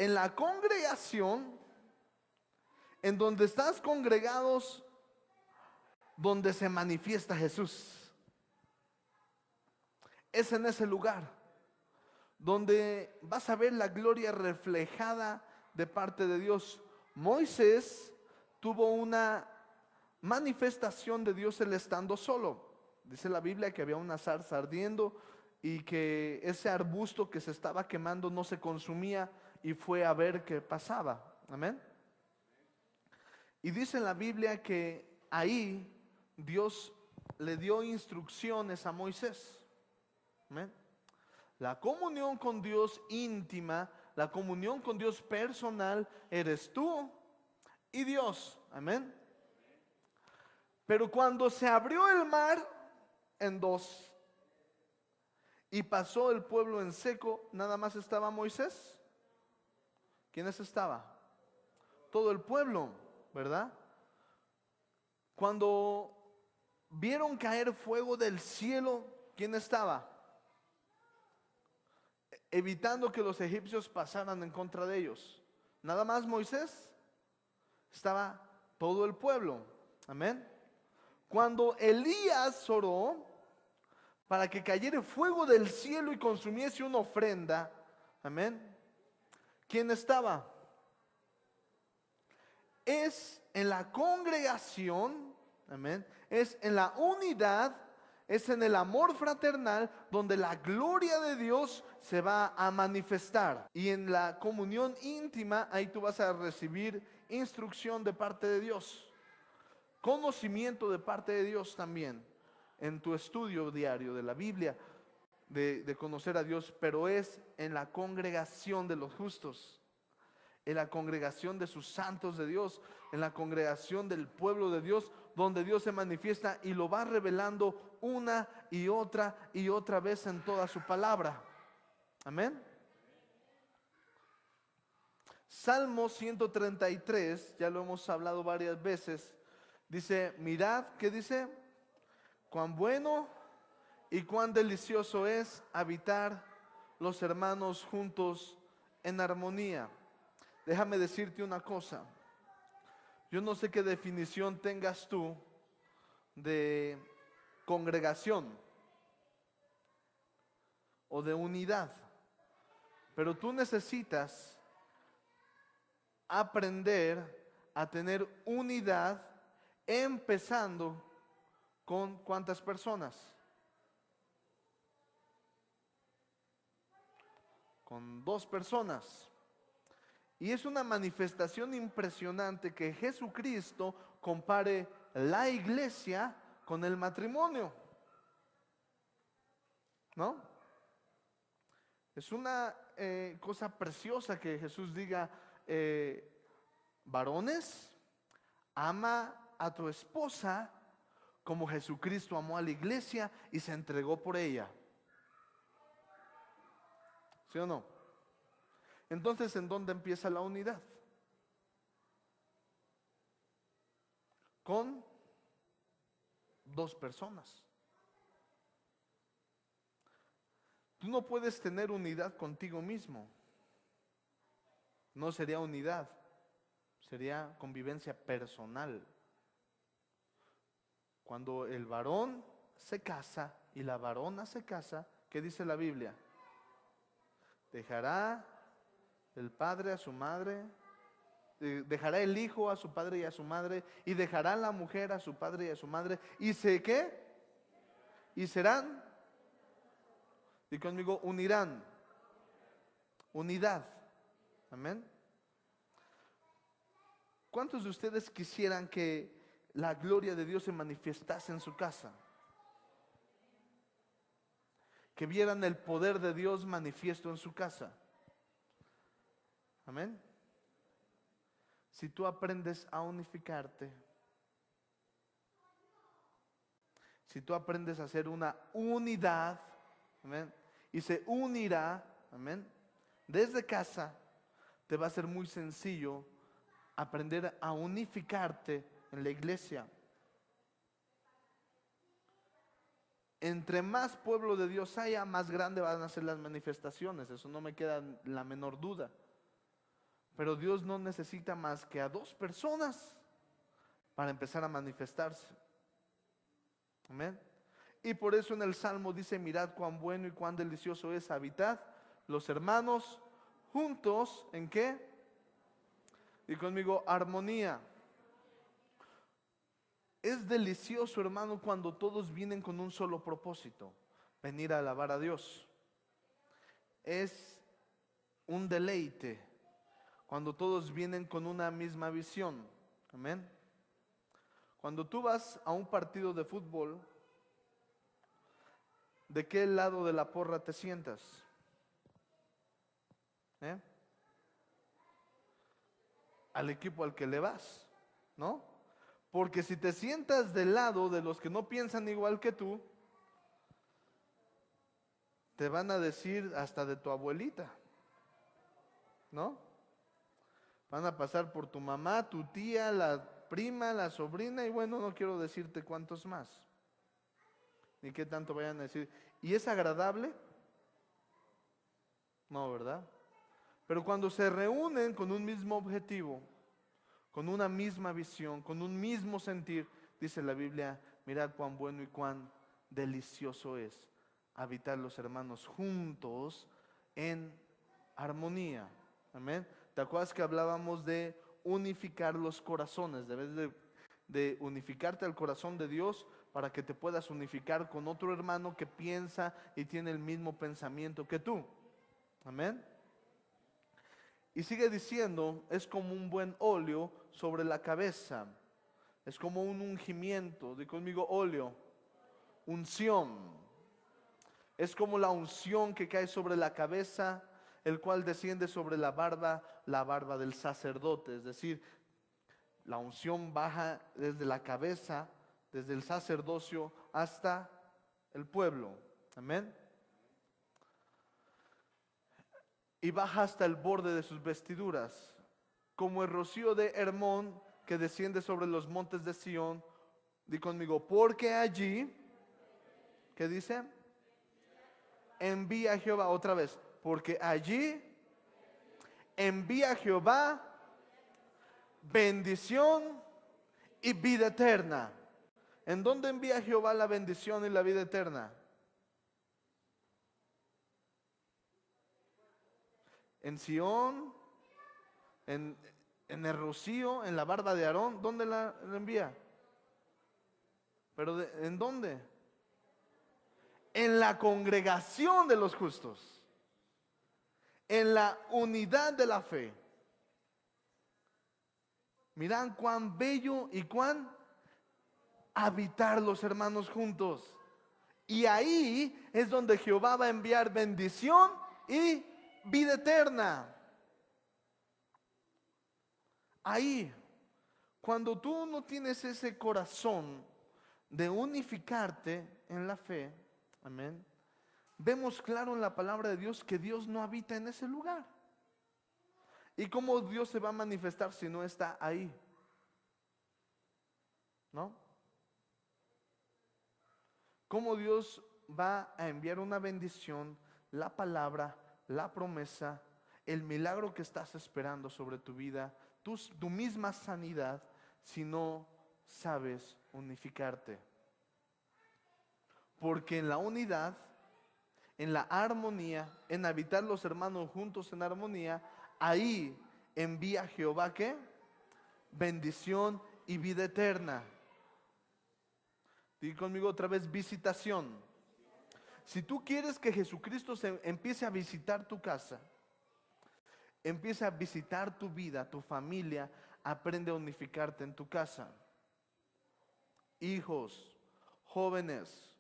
en la congregación, en donde estás congregados, donde se manifiesta Jesús. Es en ese lugar donde vas a ver la gloria reflejada de parte de Dios. Moisés tuvo una manifestación de Dios él estando solo. Dice la Biblia que había una zarza ardiendo y que ese arbusto que se estaba quemando no se consumía y fue a ver qué pasaba. Amén. Y dice en la Biblia que ahí Dios le dio instrucciones a Moisés. Amén. La comunión con Dios íntima, la comunión con Dios personal, eres tú y Dios. Amén. Pero cuando se abrió el mar en dos y pasó el pueblo en seco, nada más estaba Moisés. ¿Quiénes estaba? Todo el pueblo, ¿verdad? Cuando vieron caer fuego del cielo, ¿quién estaba? Evitando que los egipcios pasaran en contra de ellos. Nada más Moisés, estaba todo el pueblo. Amén. Cuando Elías oró para que cayera fuego del cielo y consumiese una ofrenda, amén, ¿quién estaba? Es en la congregación, amén, es en la unidad, es en el amor fraternal donde la gloria de Dios se va a manifestar. Y en la comunión íntima, ahí tú vas a recibir instrucción de parte de Dios, conocimiento de parte de Dios también, en tu estudio diario de la Biblia, de conocer a Dios, pero es en la congregación de los justos, en la congregación de sus santos de Dios, en la congregación del pueblo de Dios, donde Dios se manifiesta y lo va revelando una y otra vez en toda su palabra. Amén. Salmo 133, ya lo hemos hablado varias veces, dice, mirad, ¿qué dice? Cuán bueno y cuán delicioso es habitar los hermanos juntos en armonía. Déjame decirte una cosa. Yo no sé qué definición tengas tú de congregación o de unidad, pero tú necesitas aprender a tener unidad empezando con ¿cuántas personas? Con 2 personas. Y es una manifestación impresionante que Jesucristo compare la iglesia con el matrimonio, ¿no? Es una cosa preciosa que Jesús diga, varones, ama a tu esposa como Jesucristo amó a la iglesia y se entregó por ella. ¿Sí o no? Entonces, ¿en dónde empieza la unidad? Con 2 personas. Tú no puedes tener unidad contigo mismo. No sería unidad, sería convivencia personal. Cuando el varón se casa y la varona se casa, ¿qué dice la Biblia? Dejará el padre a su madre, dejará el hijo a su padre y a su madre, y dejará la mujer a su padre y a su madre, y se ¿qué? Y serán, y conmigo, unirán. Unidad. Amén. ¿Cuántos de ustedes quisieran que la gloria de Dios se manifestase en su casa? Que vieran el poder de Dios manifiesto en su casa. Amén. Si tú aprendes a unificarte, si tú aprendes a hacer una unidad, amén, y se unirá, amén, desde casa, te va a ser muy sencillo aprender a unificarte en la iglesia. Entre más pueblo de Dios haya, más grande van a ser las manifestaciones. Eso no me queda la menor duda. Pero Dios no necesita más que a dos personas para empezar a manifestarse. Amén. Y por eso en el Salmo dice: mirad cuán bueno y cuán delicioso es habitar los hermanos juntos. ¿En qué? Y conmigo, armonía. Es delicioso, hermano, cuando todos vienen con un solo propósito: venir a alabar a Dios. Es un deleite cuando todos vienen con una misma visión. Amén. Cuando tú vas a un partido de fútbol, ¿de qué lado de la porra te sientas? ¿Eh? Al equipo al que le vas, ¿no? Porque si te sientas del lado de los que no piensan igual que tú, te van a decir hasta de tu abuelita, ¿no? Van a pasar por tu mamá, tu tía, la prima, la sobrina, y bueno, no quiero decirte cuántos más, ni qué tanto vayan a decir. ¿Y es agradable? No, ¿verdad? Pero cuando se reúnen con un mismo objetivo, con una misma visión, con un mismo sentir, dice la Biblia: mirad cuán bueno y cuán delicioso es habitar los hermanos juntos en armonía. Amén. ¿Te acuerdas que hablábamos de unificar los corazones? Debes de unificarte al corazón de Dios para que te puedas unificar con otro hermano que piensa y tiene el mismo pensamiento que tú. Amén. Y sigue diciendo: es como un buen óleo sobre la cabeza. Es como un ungimiento. Di conmigo: óleo, unción. Es como la unción que cae sobre la cabeza, el cual desciende sobre la barba del sacerdote. Es decir, la unción baja desde la cabeza, desde el sacerdocio hasta el pueblo. Amén. Y baja hasta el borde de sus vestiduras, como el rocío de Hermón que desciende sobre los montes de Sión. Di conmigo: porque allí, ¿qué dice? Envía Jehová. Otra vez: porque allí envía Jehová bendición y vida eterna. ¿En dónde envía Jehová la bendición y la vida eterna? En Sión, en el rocío, en la barba de Aarón. ¿Dónde la envía? ¿Pero en dónde? En la congregación de los justos, en la unidad de la fe. Mirad cuán bello y cuán habitar los hermanos juntos. Y ahí es donde Jehová va a enviar bendición y vida eterna. Ahí, cuando tú no tienes ese corazón de unificarte en la fe, amén, vemos claro en la palabra de Dios que Dios no habita en ese lugar. ¿Y cómo Dios se va a manifestar si no está ahí? ¿No? ¿Cómo Dios va a enviar una bendición, la palabra, la promesa, el milagro que estás esperando sobre tu vida, tu misma sanidad, si no sabes unificarte? Porque en la unidad, en la armonía, en habitar los hermanos juntos en armonía, ahí envía Jehová, ¿qué? Bendición y vida eterna. Diga conmigo otra vez: visitación. Si tú quieres que Jesucristo empiece a visitar tu casa, empiece a visitar tu vida, tu familia, aprende a unificarte en tu casa. Hijos, jóvenes,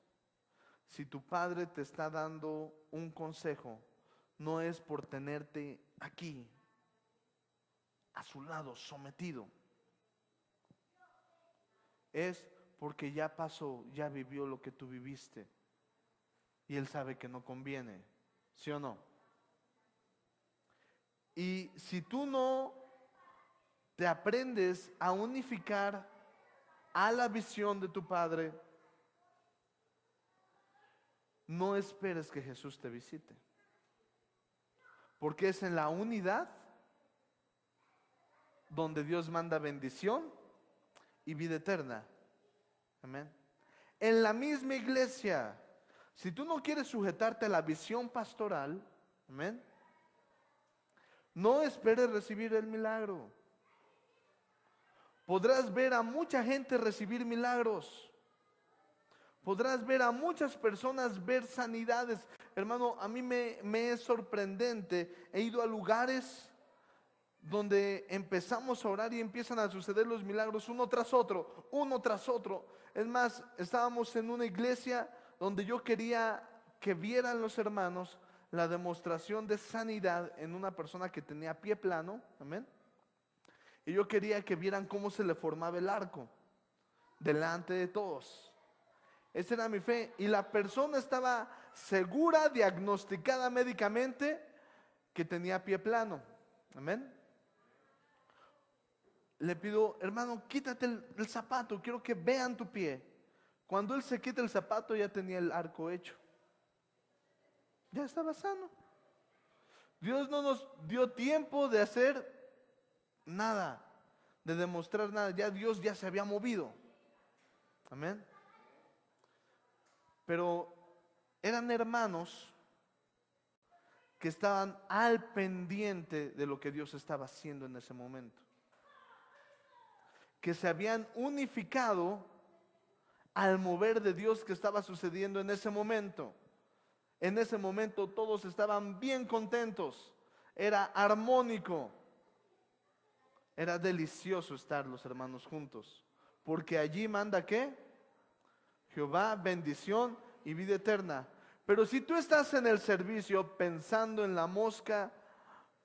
si tu padre te está dando un consejo, no es por tenerte aquí, a su lado, sometido. Es porque ya pasó, ya vivió lo que tú viviste. Y él sabe que no conviene, ¿sí o no? Y si tú no te aprendes a unificar a la visión de tu Padre, no esperes que Jesús te visite. Porque es en la unidad donde Dios manda bendición y vida eterna. Amén. En la misma iglesia, si tú no quieres sujetarte a la visión pastoral, amén, no esperes recibir el milagro. Podrás ver a mucha gente recibir milagros. Podrás ver a muchas personas ver sanidades. Hermano, a mí me es sorprendente. He ido a lugares donde empezamos a orar y empiezan a suceder los milagros uno tras otro, uno tras otro. Es más, estábamos en una iglesia donde yo quería que vieran los hermanos la demostración de sanidad en una persona que tenía pie plano, amén. Y yo quería que vieran cómo se le formaba el arco delante de todos. Esa era mi fe. Y la persona estaba segura, diagnosticada médicamente, que tenía pie plano, amén. Le pido, hermano, quítate el zapato, quiero que vean tu pie. Cuando él se quita el zapato ya tenía el arco hecho. Ya estaba sano. Dios no nos dio tiempo de hacer nada, de demostrar nada. Ya Dios ya se había movido. Amén. Pero eran hermanos que estaban al pendiente de lo que Dios estaba haciendo en ese momento, que se habían unificado al mover de Dios que estaba sucediendo en ese momento. En ese momento todos estaban bien contentos, era armónico, era delicioso estar los hermanos juntos, porque allí manda ¿qué? Jehová, bendición y vida eterna. Pero si tú estás en el servicio pensando en la mosca,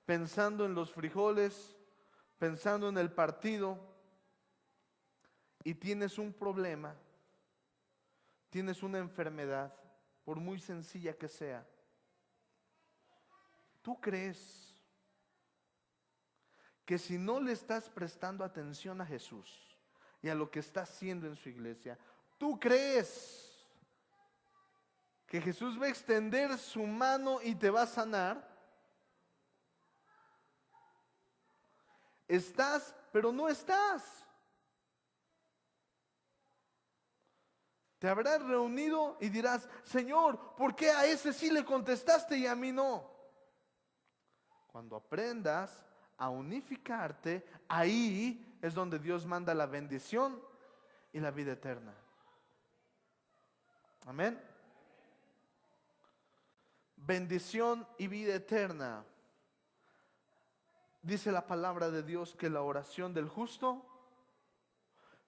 pensando en los frijoles, pensando en el partido, y tienes un problema, tienes una enfermedad, por muy sencilla que sea, ¿tú crees que si no le estás prestando atención a Jesús y a lo que está haciendo en su iglesia, tú crees que Jesús va a extender su mano y te va a sanar? Estás, pero no estás. Te habrás reunido y dirás, Señor, ¿por qué a ese sí le contestaste y a mí no? Cuando aprendas a unificarte, ahí es donde Dios manda la bendición y la vida eterna. Amén. Bendición y vida eterna. Dice la palabra de Dios que la oración del justo,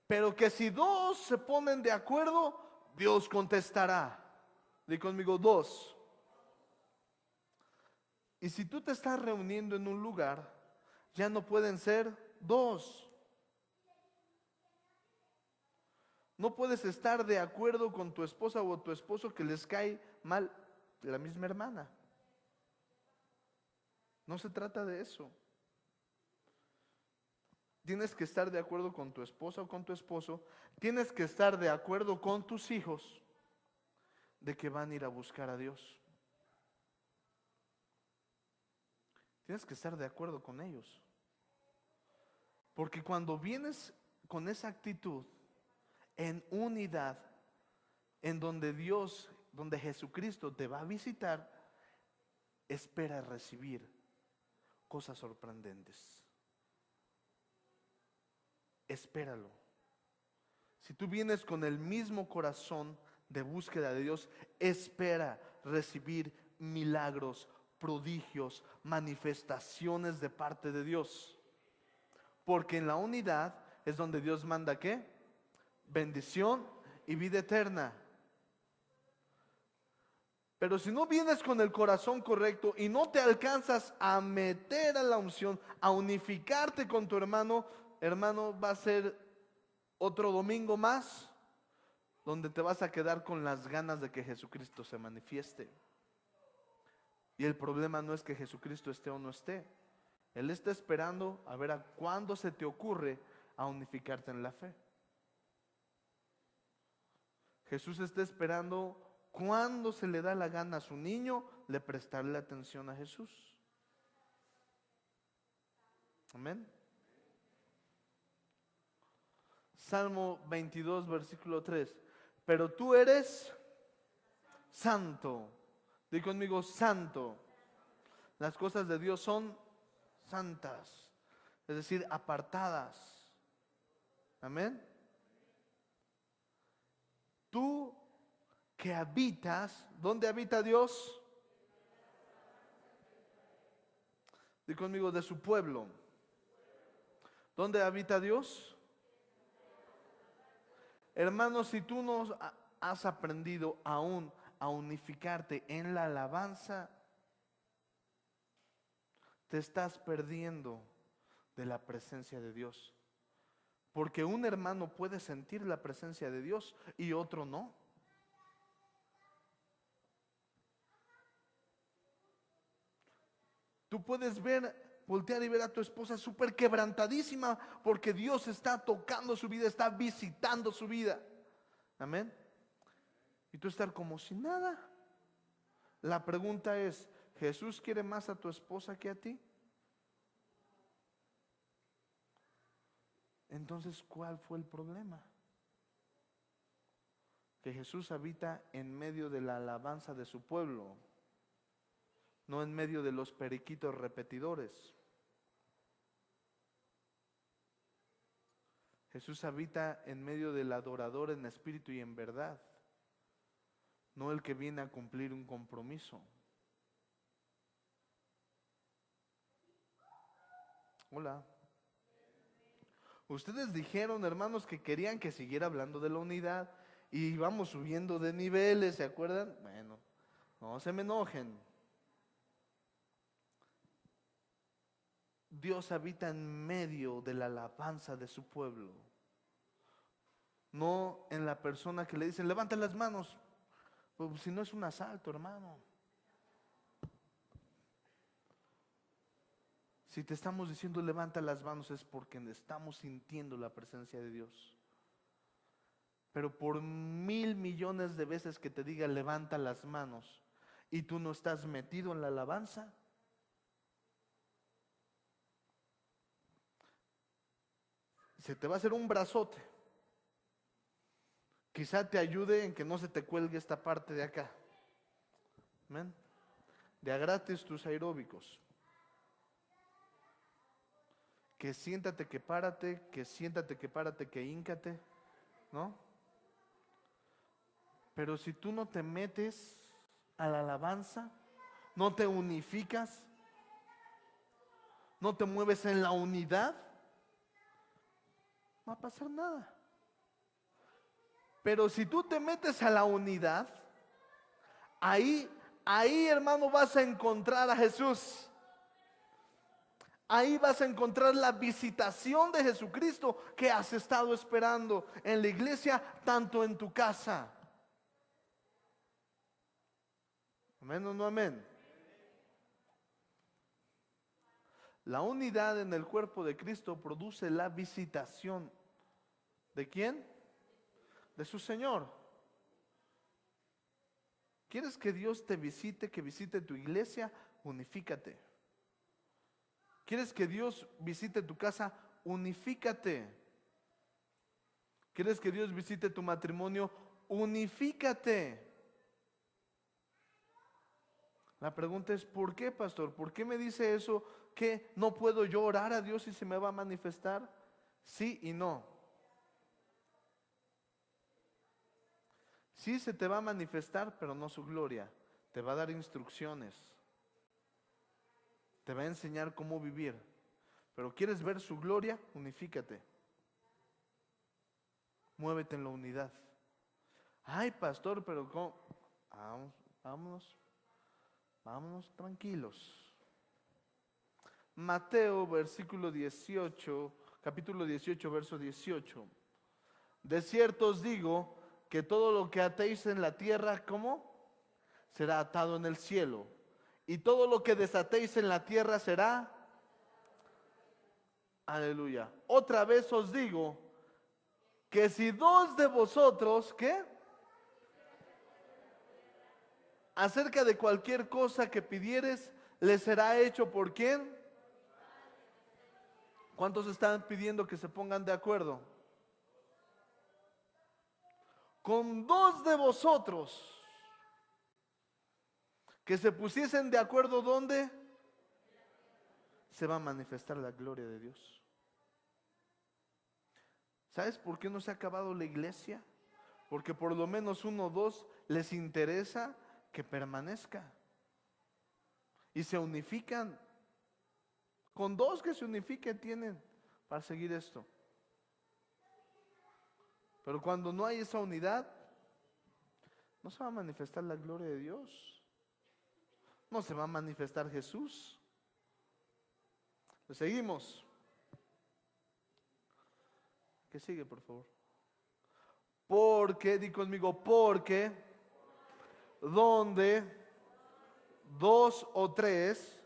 pero que si dos se ponen de acuerdo, Dios contestará. Di conmigo, dos. Y si tú te estás reuniendo en un lugar, ya no pueden ser dos. No puedes estar de acuerdo con tu esposa o tu esposo que les cae mal la misma hermana. No se trata de eso. Tienes que estar de acuerdo con tu esposa o con tu esposo. Tienes que estar de acuerdo con tus hijos de que van a ir a buscar a Dios. Tienes que estar de acuerdo con ellos. Porque cuando vienes con esa actitud, en unidad, en donde Dios, donde Jesucristo te va a visitar, espera recibir cosas sorprendentes. Espéralo. Si tú vienes con el mismo corazón de búsqueda de Dios, espera recibir milagros, prodigios, manifestaciones de parte de Dios. Porque en la unidad es donde Dios manda ¿qué? Bendición y vida eterna. Pero si no vienes con el corazón correcto y no te alcanzas a meter a la unción, a unificarte con tu hermano, va a ser otro domingo más donde te vas a quedar con las ganas de que Jesucristo se manifieste. Y el problema no es que Jesucristo esté o no esté. Él está esperando a ver a cuándo se te ocurre a unificarte en la fe. Jesús está esperando cuando se le da la gana a su niño de prestarle atención a Jesús. Amén. Salmo 22, versículo 3. Pero tú eres santo. Di conmigo, santo. Las cosas de Dios son santas, es decir, apartadas. Amén. Tú que habitas, ¿dónde habita Dios? Di conmigo, de su pueblo. ¿Dónde habita Dios? Hermanos, si tú no has aprendido aún a unificarte en la alabanza, te estás perdiendo de la presencia de Dios. Porque un hermano puede sentir la presencia de Dios y otro no. Tú puedes voltear y ver a tu esposa súper quebrantadísima porque Dios está tocando su vida, está visitando su vida. Amén. Y tú estar como si nada. La pregunta es, ¿Jesús quiere más a tu esposa que a ti? Entonces, ¿cuál fue el problema? Que Jesús habita en medio de la alabanza de su pueblo, no en medio de los periquitos repetidores. Jesús habita en medio del adorador en espíritu y en verdad, no el que viene a cumplir un compromiso. Hola. Ustedes dijeron, hermanos, que querían que siguiera hablando de la unidad y íbamos subiendo de niveles, ¿se acuerdan? Bueno, no se me enojen. Dios habita en medio de la alabanza de su pueblo, no en la persona que le dicen, levanta las manos. Pues si no es un asalto, hermano. Si te estamos diciendo levanta las manos es porque estamos sintiendo la presencia de Dios. Pero por 1,000 millones de veces que te diga levanta las manos y tú no estás metido en la alabanza, se te va a hacer un brazote. Quizá te ayude en que no se te cuelgue esta parte de acá. ¿Amén? De a gratis tus aeróbicos. Que siéntate, que párate, que siéntate, que párate, que híncate, ¿no? Pero si tú no te metes a la alabanza, no te unificas, no te mueves en la unidad, no va a pasar nada. Pero si tú te metes a la unidad, ahí hermano vas a encontrar a Jesús. Ahí vas a encontrar la visitación de Jesucristo que has estado esperando en la iglesia, tanto en tu casa. ¿Amén o no amén? La unidad en el cuerpo de Cristo produce la visitación. ¿De quién? De su Señor. ¿Quieres que Dios te visite, que visite tu iglesia? Unifícate. ¿Quieres que Dios visite tu casa? Unifícate. ¿Quieres que Dios visite tu matrimonio? Unifícate. La pregunta es, ¿por qué, pastor? ¿Por qué me dice eso? ¿Que no puedo yo orar a Dios y se me va a manifestar? Sí y no. Sí se te va a manifestar, pero no su gloria. Te va a dar instrucciones. Te va a enseñar cómo vivir. Pero ¿quieres ver su gloria? Unifícate. Muévete en la unidad. Ay, pastor, pero ¿cómo? Vámonos tranquilos. Mateo, versículo 18, capítulo 18, verso 18. De cierto os digo que todo lo que atéis en la tierra, ¿cómo? Será atado en el cielo. Y todo lo que desatéis en la tierra será. Aleluya. Otra vez os digo que si dos de vosotros, ¿qué? Acerca de cualquier cosa que pidieres, les será hecho por quién. ¿Cuántos están pidiendo que se pongan de acuerdo? con dos de vosotros que se pusiesen de acuerdo, ¿dónde? Se va a manifestar la gloria de Dios. ¿Sabes por qué no se ha acabado la iglesia? Porque por lo menos uno o dos les interesa que permanezca. Y se unifican. Con dos que se unifiquen tienen para seguir esto. Pero cuando no hay esa unidad, no se va a manifestar la gloria de Dios. No se va a manifestar Jesús. Le seguimos. ¿Qué sigue, por favor? Porque, di conmigo, porque donde dos o tres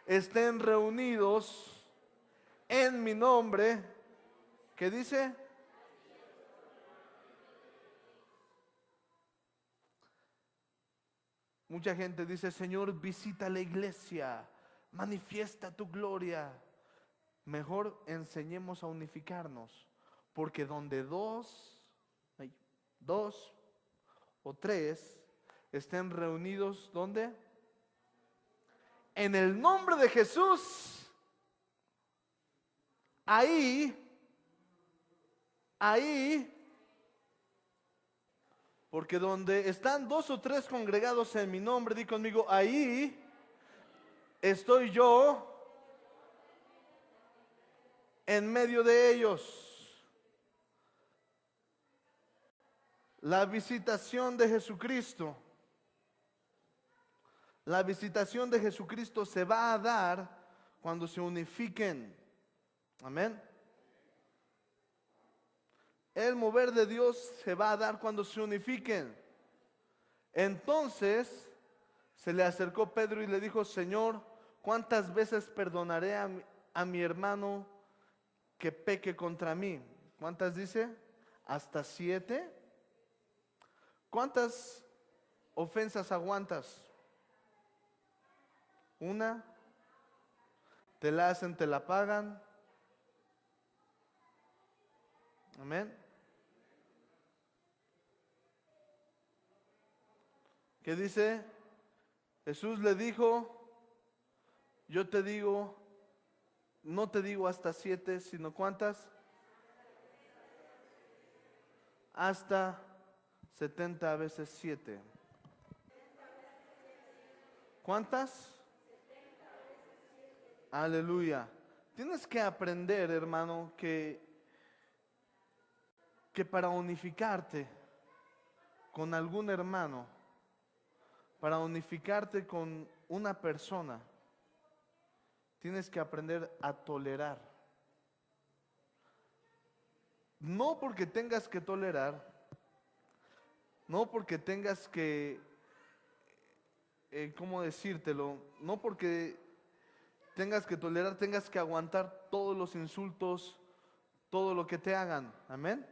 estén reunidos en mi nombre, ¿qué dice? Mucha gente dice, Señor, visita la iglesia, manifiesta tu gloria. Mejor enseñemos a unificarnos, porque donde dos o tres estén reunidos, ¿dónde? En el nombre de Jesús, ahí, porque donde están dos o tres congregados en mi nombre, di conmigo, ahí estoy yo en medio de ellos. La visitación de Jesucristo. La visitación de Jesucristo se va a dar cuando se unifiquen. Amén. El mover de Dios se va a dar cuando se unifiquen. Entonces se le acercó Pedro y le dijo, Señor, ¿cuántas veces perdonaré a mi hermano que peque contra mí? ¿Cuántas dice? ¿Hasta 7? ¿Cuántas ofensas aguantas? ¿Una? ¿Te la hacen, te la pagan? Amén. ¿Qué dice? Jesús le dijo, yo te digo, no te digo hasta 7, sino ¿cuántas? Hasta 70 veces 7. ¿Cuántas? Aleluya. Tienes que aprender, hermano, que para unificarte con algún hermano, para unificarte con una persona, tienes que aprender a tolerar. No porque tengas que tolerar, no porque tengas que, ¿cómo decírtelo? No porque tengas que tolerar, tengas que aguantar todos los insultos, todo lo que te hagan. Amén.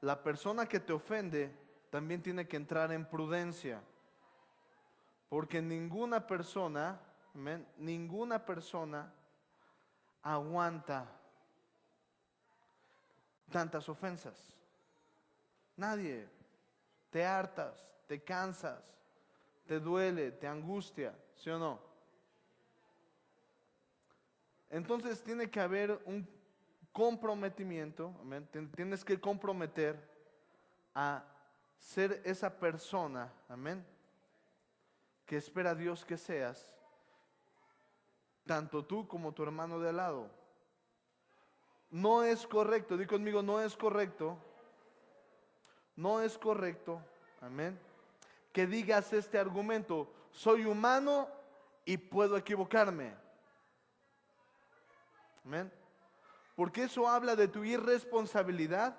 La persona que te ofende también tiene que entrar en prudencia. Porque ninguna persona, amén, ninguna persona aguanta tantas ofensas. Nadie. Te hartas, te cansas, te duele, te angustia, ¿sí o no? Entonces tiene que haber un comprometimiento, amén. Tienes que comprometer a ser esa persona, amén, que espera a Dios que seas, tanto tú como tu hermano de al lado. No es correcto, di conmigo, no es correcto, no es correcto, amén, que digas este argumento, soy humano y puedo equivocarme. Amén. Porque eso habla de tu irresponsabilidad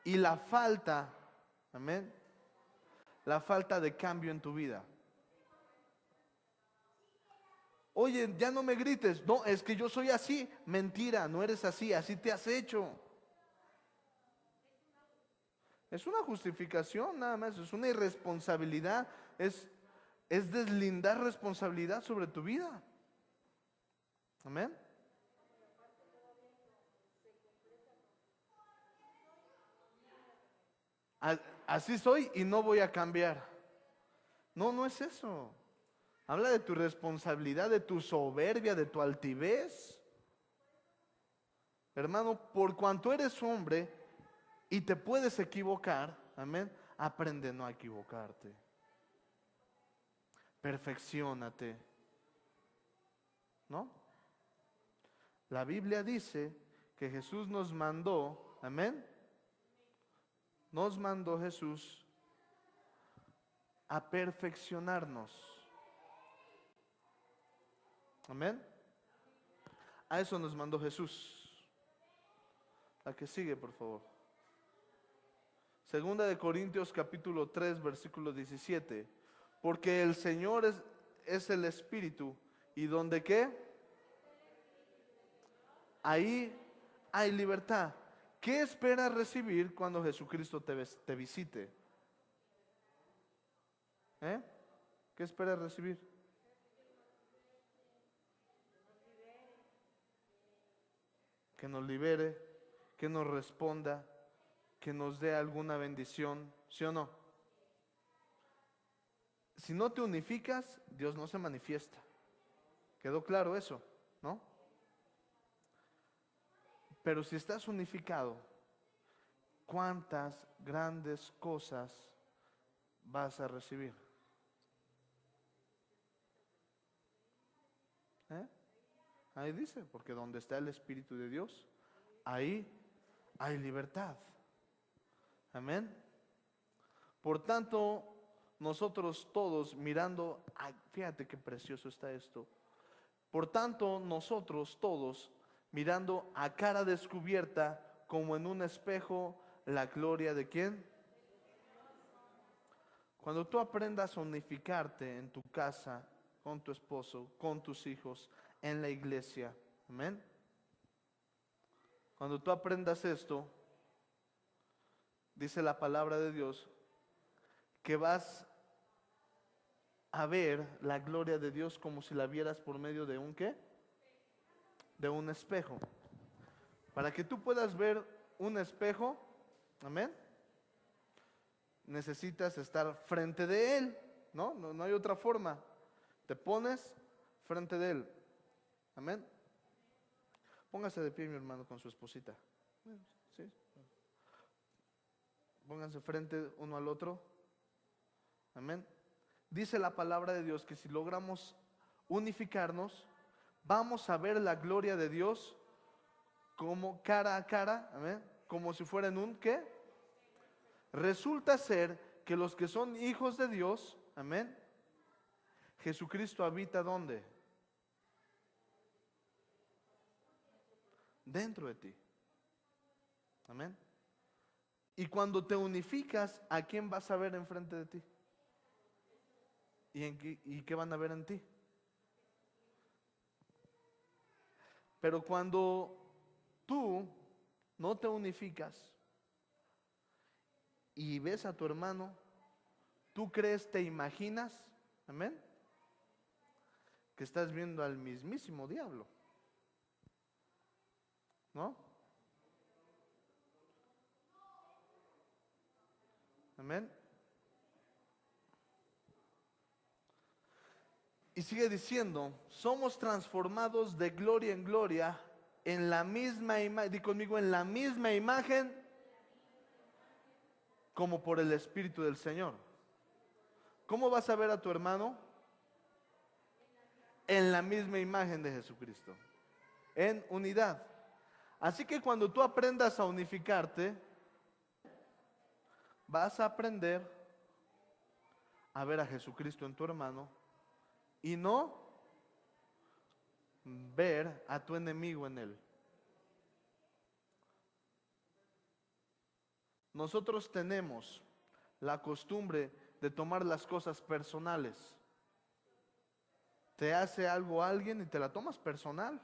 y la falta, amén, la falta de cambio en tu vida. Oye, ya no me grites. No, es que yo soy así. Mentira, no eres así, así te has hecho. Es una justificación nada más, es una irresponsabilidad, es deslindar responsabilidad sobre tu vida. Amén. Así soy y no voy a cambiar. No, no es eso. Habla de tu responsabilidad, de tu soberbia, de tu altivez. Hermano, por cuanto eres hombre y te puedes equivocar, amén, aprende no a equivocarte. Perfecciónate. ¿No? La Biblia dice que Jesús nos mandó, amén, nos mandó Jesús a perfeccionarnos. Amén. A eso nos mandó Jesús. La que sigue, por favor. Segunda de Corintios capítulo 3, versículo 17. Porque el Señor es el Espíritu. ¿Y donde qué? Ahí hay libertad. ¿Qué esperas recibir cuando Jesucristo te visite? ¿Qué esperas recibir? Que nos libere, que nos responda, que nos dé alguna bendición, ¿sí o no? Si no te unificas, Dios no se manifiesta. ¿Quedó claro eso? ¿No? Pero si estás unificado, ¿cuántas grandes cosas vas a recibir? Ahí dice, porque donde está el Espíritu de Dios, ahí hay libertad. Amén. Por tanto, nosotros todos mirando, fíjate qué precioso está esto. Por tanto, nosotros todos mirando a cara descubierta, como en un espejo, la gloria de ¿quién? Cuando tú aprendas a unificarte en tu casa, con tu esposo, con tus hijos, en la iglesia, amén. Cuando tú aprendas esto, dice la palabra de Dios, que vas a ver la gloria de Dios como si la vieras por medio de un ¿qué? De un espejo. Para que tú puedas ver un espejo, amén, necesitas estar frente de él, ¿no? No hay otra forma. Te pones frente de él, amén. Póngase de pie, mi hermano, con su esposita. ¿Sí? Pónganse frente uno al otro, amén. Dice la palabra de Dios que si logramos unificarnos, vamos a ver la gloria de Dios como cara a cara, amén, como si fueran un ¿qué? Resulta ser que los que son hijos de Dios, amén, Jesucristo habita ¿dónde? Dentro de ti. Amén. Y cuando te unificas, ¿a quién vas a ver enfrente de ti? ¿Y qué van a ver en ti? Pero cuando tú no te unificas y ves a tu hermano, tú crees, te imaginas, amén, que estás viendo al mismísimo diablo, ¿no? Amén. Y sigue diciendo, somos transformados de gloria en gloria en la misma imagen, di conmigo, en la misma imagen como por el Espíritu del Señor. ¿Cómo vas a ver a tu hermano? En la misma imagen de Jesucristo, en unidad. Así que cuando tú aprendas a unificarte, vas a aprender a ver a Jesucristo en tu hermano y no ver a tu enemigo en él. Nosotros tenemos la costumbre de tomar las cosas personales. Te hace algo alguien y te la tomas personal.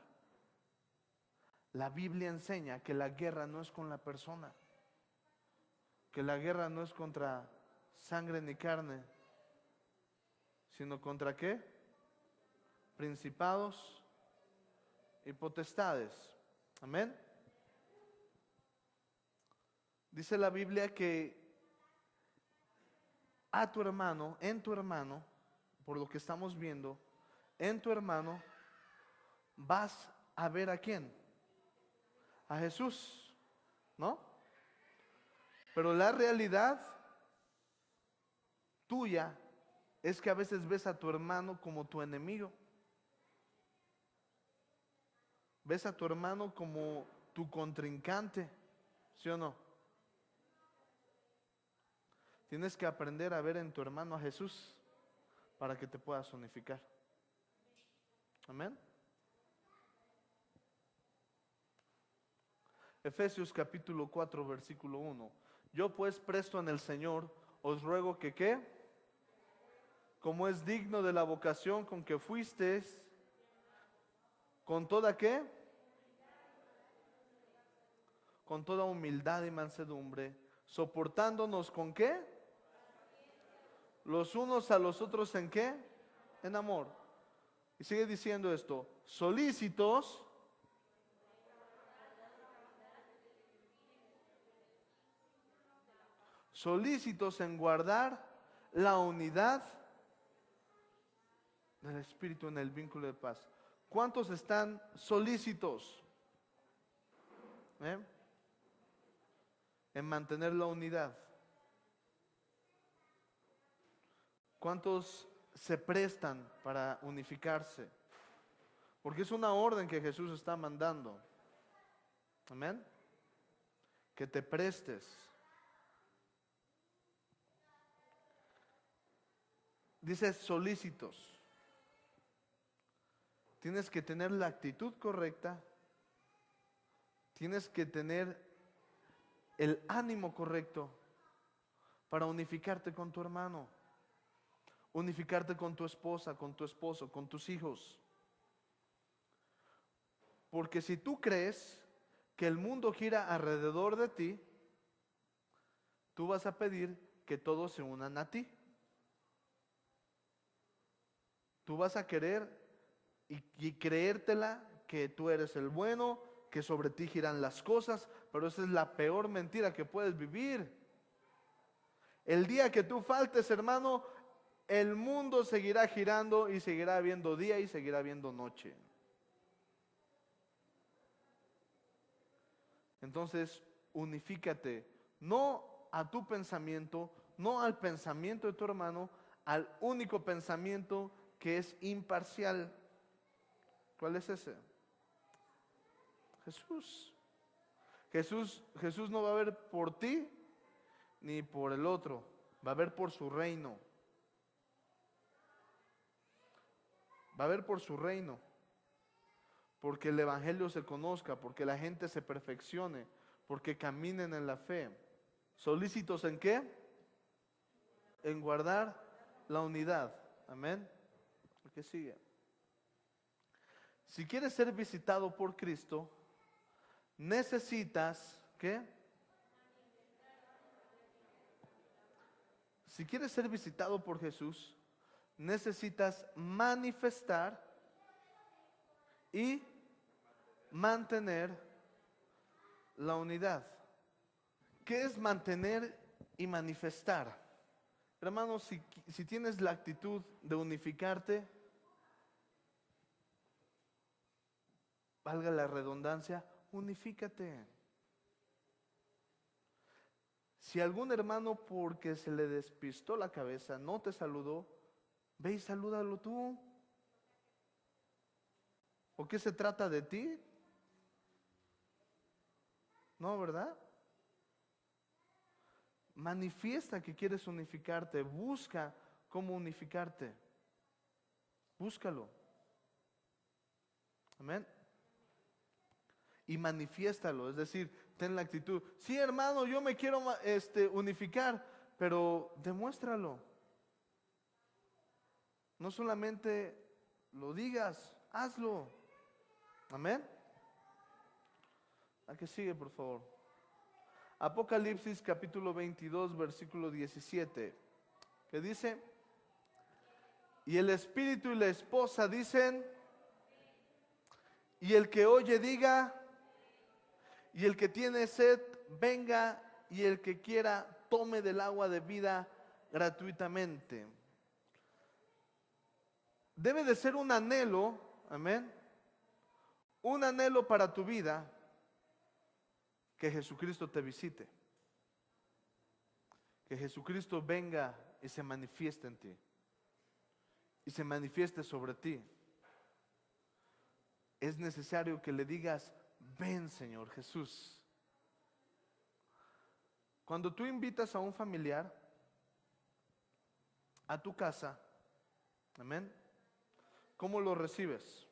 La Biblia enseña que la guerra no es con la persona, que la guerra no es contra sangre ni carne, sino contra ¿qué? Principados y potestades. Amén. Dice la Biblia que a tu hermano, en tu hermano, por lo que estamos viendo, en tu hermano, vas a ver a quién, a Jesús, ¿no? Pero la realidad tuya es que a veces ves a tu hermano como tu enemigo. Ves a tu hermano como tu contrincante, ¿sí o no? Tienes que aprender a ver en tu hermano a Jesús para que te puedas unificar. Amén. Efesios capítulo 4, versículo 1. Yo pues presto en el Señor, os ruego que ¿qué? Como es digno de la vocación con que fuisteis, con toda ¿qué? Con toda humildad y mansedumbre, soportándonos con ¿qué? Los unos a los otros ¿en qué? En amor. Y sigue diciendo esto, solícitos en guardar la unidad del Espíritu en el vínculo de paz. ¿Cuántos están solícitos en mantener la unidad? ¿Cuántos se prestan para unificarse? Porque es una orden que Jesús está mandando. Amén. Que te prestes. Dice solícitos. Tienes que tener la actitud correcta. Tienes que tener el ánimo correcto para unificarte con tu hermano. Unificarte con tu esposa, con tu esposo, con tus hijos. Porque si tú crees que el mundo gira alrededor de ti, tú vas a pedir que todos se unan a ti. Tú vas a querer y creértela que tú eres el bueno, que sobre ti giran las cosas, pero esa es la peor mentira que puedes vivir. El día que tú faltes, hermano, el mundo seguirá girando y seguirá habiendo día y seguirá habiendo noche. Entonces, unifícate, no a tu pensamiento, no al pensamiento de tu hermano, al único pensamiento que es imparcial. ¿Cuál es ese? Jesús. Jesús no va a ver por ti ni por el otro, va a ver por su reino. Va a ver por su reino. Porque el evangelio se conozca, porque la gente se perfeccione, porque caminen en la fe. ¿Solícitos en qué? En guardar la unidad. Amén. ¿Qué sigue? Si quieres ser visitado por Cristo, necesitas, ¿qué? Si quieres ser visitado por Jesús, necesitas manifestar y mantener la unidad. ¿Qué es mantener y manifestar? Hermanos, si tienes la actitud de unificarte, valga la redundancia, unifícate. Si algún hermano porque se le despistó la cabeza no te saludó, ve y salúdalo tú. ¿O qué se trata de ti? No, ¿verdad? Manifiesta que quieres unificarte, busca cómo unificarte. Búscalo. Amén. Y manifiéstalo, es decir, ten la actitud. Sí, hermano, yo me quiero unificar, pero demuéstralo. No solamente lo digas, hazlo. Amén. ¿A qué sigue, por favor? Apocalipsis capítulo 22, versículo 17, que dice, y el espíritu y la esposa dicen, y el que oye diga, y el que tiene sed venga, y el que quiera tome del agua de vida gratuitamente. Debe de ser un anhelo, amén, un anhelo para tu vida que Jesucristo te visite, que Jesucristo venga y se manifieste en ti y se manifieste sobre ti. Es necesario que le digas: ven, Señor Jesús. Cuando tú invitas a un familiar a tu casa, amén, ¿cómo lo recibes?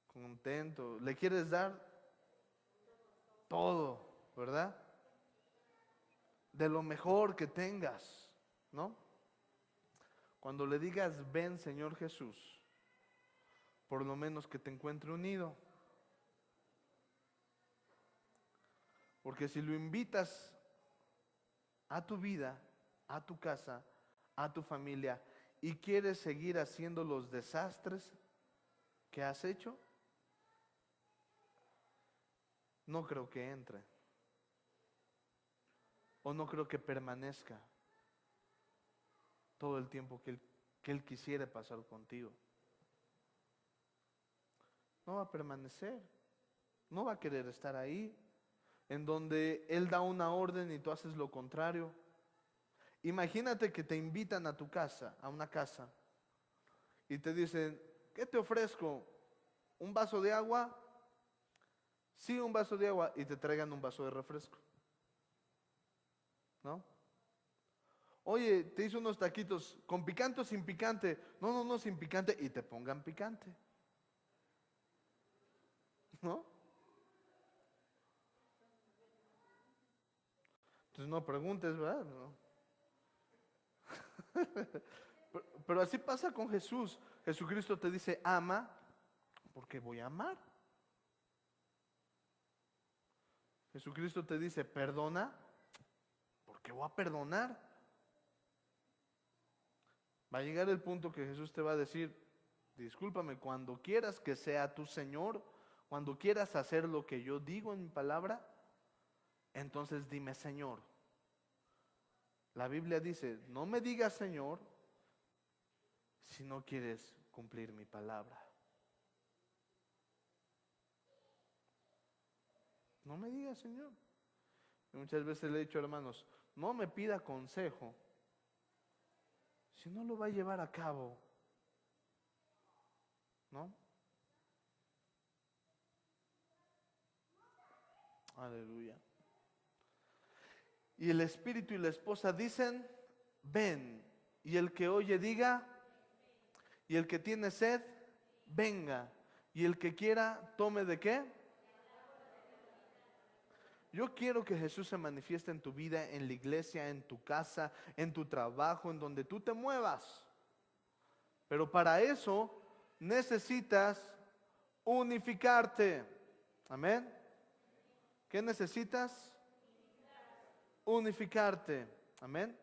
Contento. Le quieres dar todo, ¿verdad? De lo mejor que tengas, ¿no? Cuando le digas: ven, Señor Jesús, por lo menos que te encuentre unido. Porque si lo invitas a tu vida, a tu casa, a tu familia, y quieres seguir haciendo los desastres que has hecho, no creo que entre. O no creo que permanezca todo el tiempo que Él quisiera pasar contigo. No va a permanecer. No va a querer estar ahí, en donde Él da una orden y tú haces lo contrario. Imagínate que te invitan a tu casa, a una casa, y te dicen: ¿qué te ofrezco? ¿Un vaso de agua? Sí, un vaso de agua, y te traigan un vaso de refresco, ¿no? Oye, te hice unos taquitos, ¿con picante o sin picante? No, no, sin picante, y te pongan picante, ¿no? Entonces no preguntes, ¿verdad? No. Pero así pasa con Jesús. Jesucristo te dice: ama, porque voy a amar. Jesucristo te dice: perdona, porque voy a perdonar. Va a llegar el punto que Jesús te va a decir: discúlpame, cuando quieras que sea tu Señor, cuando quieras hacer lo que yo digo en mi palabra, entonces dime Señor. La Biblia dice: no me digas Señor si no quieres cumplir mi palabra. No me digas Señor. Y muchas veces le he dicho, hermanos, no me pida consejo si no lo va a llevar a cabo, ¿no? Aleluya. Y el espíritu y la esposa dicen: ven. Y el que oye diga, y el que tiene sed, venga. Y el que quiera, tome ¿de qué? Yo quiero que Jesús se manifieste en tu vida, en la iglesia, en tu casa, en tu trabajo, en donde tú te muevas. Pero para eso necesitas unificarte. Amén. ¿Qué necesitas? Unificarte. Amén.